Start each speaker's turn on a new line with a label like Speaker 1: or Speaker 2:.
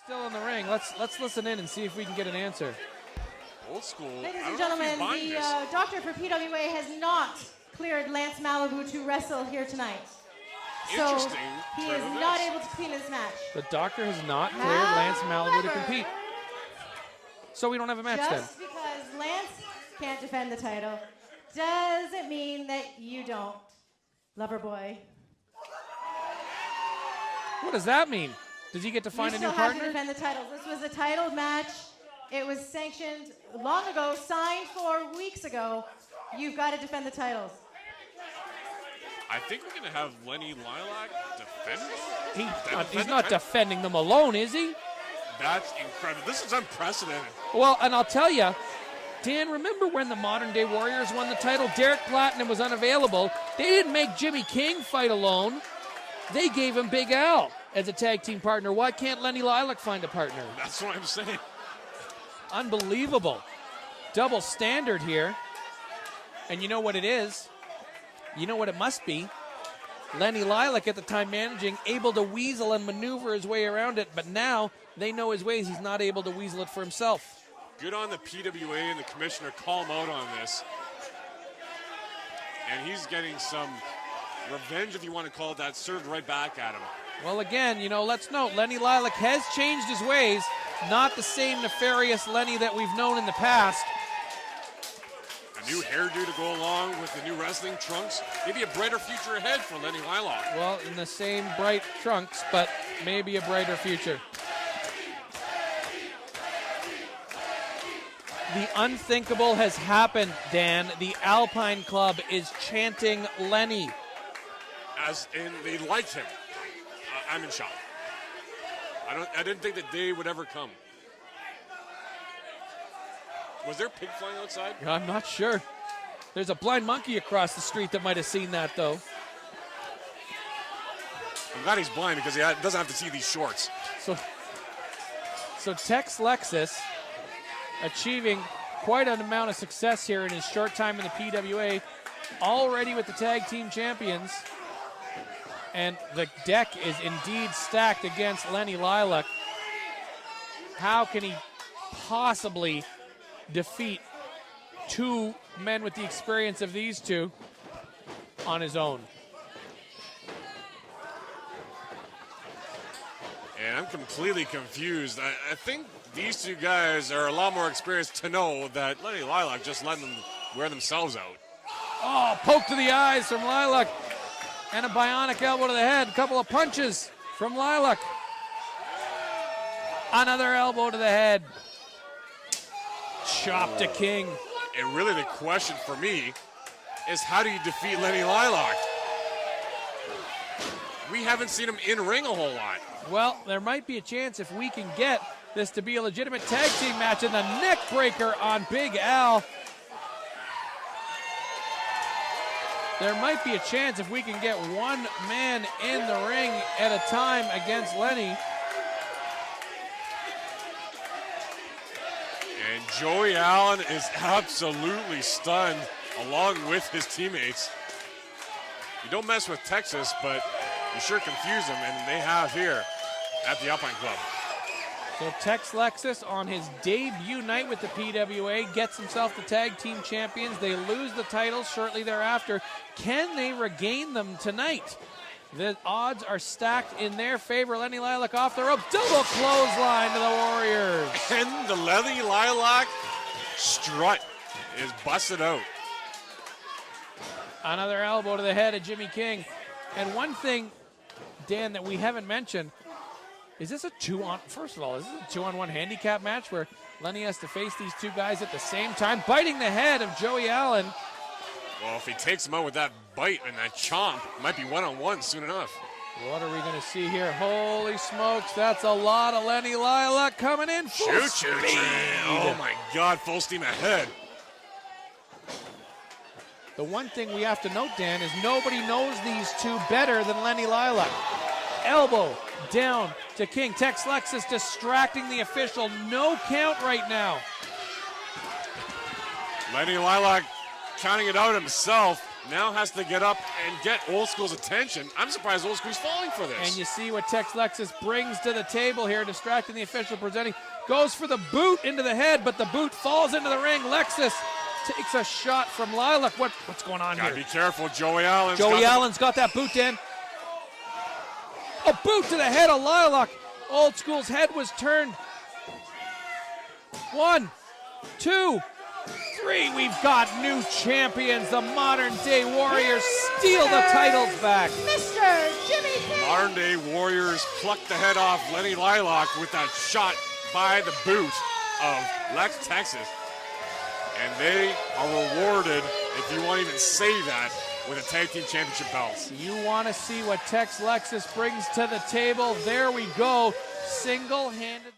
Speaker 1: Still in the ring. Let's listen in and see if we can get an answer.
Speaker 2: Old school.
Speaker 3: Ladies and gentlemen, the doctor for PWA has not cleared Lance Malibu to wrestle here tonight. So he is not able to compete in this match.
Speaker 1: The doctor has not cleared Lance Malibu to compete. So we don't have a match then.
Speaker 3: Just because Lance can't defend the title doesn't mean that you don't, lover boy.
Speaker 1: What does that mean? Does he get to find a new partner?
Speaker 3: You still have to defend the title. This was a title match. It was sanctioned long ago, signed 4 weeks ago. You've got to defend the titles.
Speaker 2: I think we're going to have Lenny Lilac defend.
Speaker 1: He's not defending them alone, is he?
Speaker 2: That's incredible. This is unprecedented.
Speaker 1: Well, and I'll tell you, Dan, remember when the Modern Day Warriors won the title? Derek Platinum was unavailable. They didn't make Jimmy King fight alone. They gave him Big Al as a tag team partner. Why can't Lenny Lilac find a partner?
Speaker 2: That's what I'm saying.
Speaker 1: Unbelievable. Double standard here. And you know what it is? You know what it must be? Lenny Lilac at the time managing, able to weasel and maneuver his way around it, but now they know his ways. He's not able to weasel it for himself.
Speaker 2: Good on the PWA and the commissioner. Call him out on this. And he's getting some revenge, if you want to call it that, served right back at him.
Speaker 1: Well, again, let's note, Lenny Lilac has changed his ways. Not the same nefarious Lenny that we've known in the past.
Speaker 2: A new hairdo to go along with the new wrestling trunks. Maybe a brighter future ahead for Lenny Lilac.
Speaker 1: Well, in the same bright trunks, but maybe a brighter future. The unthinkable has happened, Dan. The Alpine Club is chanting Lenny.
Speaker 2: As in, they liked him. I'm in shock. I didn't think that day would ever come. Was there a pig flying outside?
Speaker 1: I'm not sure. There's a blind monkey across the street that might have seen that, though.
Speaker 2: I'm glad he's blind because he doesn't have to see these shorts.
Speaker 1: So Tex Lexus achieving quite an amount of success here in his short time in the PWA, already with the tag team champions. And the deck is indeed stacked against Lenny Lilac. How can he possibly defeat two men with the experience of these two on his own?
Speaker 2: And I'm completely confused. I think these two guys are a lot more experienced to know that Lenny Lilac just let them wear themselves out.
Speaker 1: Oh, poke to the eyes from Lilac. And a bionic elbow to the head. A couple of punches from Lilac. Another elbow to the head. Chop to King.
Speaker 2: And really the question for me is, how do you defeat Lenny Lilac? We haven't seen him in ring a whole lot.
Speaker 1: Well, there might be a chance if we can get this to be a legitimate tag team match, and the neck breaker on Big Al. There might be a chance if we can get one man in the ring at a time against Lenny.
Speaker 2: And Joey Allen is absolutely stunned along with his teammates. You don't mess with Texas, but you sure confuse them, and they have here at the Alpine Club.
Speaker 1: So Tex Lexus on his debut night with the PWA gets himself the tag team champions. They lose the titles shortly thereafter. Can they regain them tonight? The odds are stacked in their favor. Lenny Lilac off the rope. Double clothesline to the Warriors.
Speaker 2: And the Lenny Lilac strut is busted out.
Speaker 1: Another elbow to the head of Jimmy King. And one thing, Dan, that we haven't mentioned, is this a first of all, is this a 2-on-1 handicap match where Lenny has to face these two guys at the same time, biting the head of Joey Allen?
Speaker 2: Well, if he takes him out with that bite and that chomp, it might be one-on-one soon enough.
Speaker 1: What are we going to see here? Holy smokes, that's a lot of Lenny Lilac coming in. Full speed.
Speaker 2: Oh, my God, full steam ahead.
Speaker 1: The one thing we have to note, Dan, is nobody knows these two better than Lenny Lilac. Elbow down to King. Tex Lexus distracting the official. No count right now.
Speaker 2: Lenny Lilac counting it out himself. now has to get up and get Old School's attention. I'm surprised Old School's falling for this.
Speaker 1: And you see what Tex Lexus brings to the table here, distracting the official presenting. Goes for the boot into the head, but the boot falls into the ring. Lexus takes a shot from Lilac. What's going on
Speaker 2: Gotta
Speaker 1: here?
Speaker 2: be careful, Joey Allen.
Speaker 1: Joey Allen's got that boot in. A boot to the head of Lilac. Old School's head was turned. 1, 2, 3. We've got new champions. The Modern Day Warriors steal the titles back.
Speaker 3: Mr. Jimmy King.
Speaker 2: Modern Day Warriors plucked the head off Lenny Lilac with that shot by the boot of Lex Texas. And they are rewarded, if you want to even say that, with a tag team championship belts.
Speaker 1: You want to see what Tex Lexus brings to the table? There we go. Single-handed.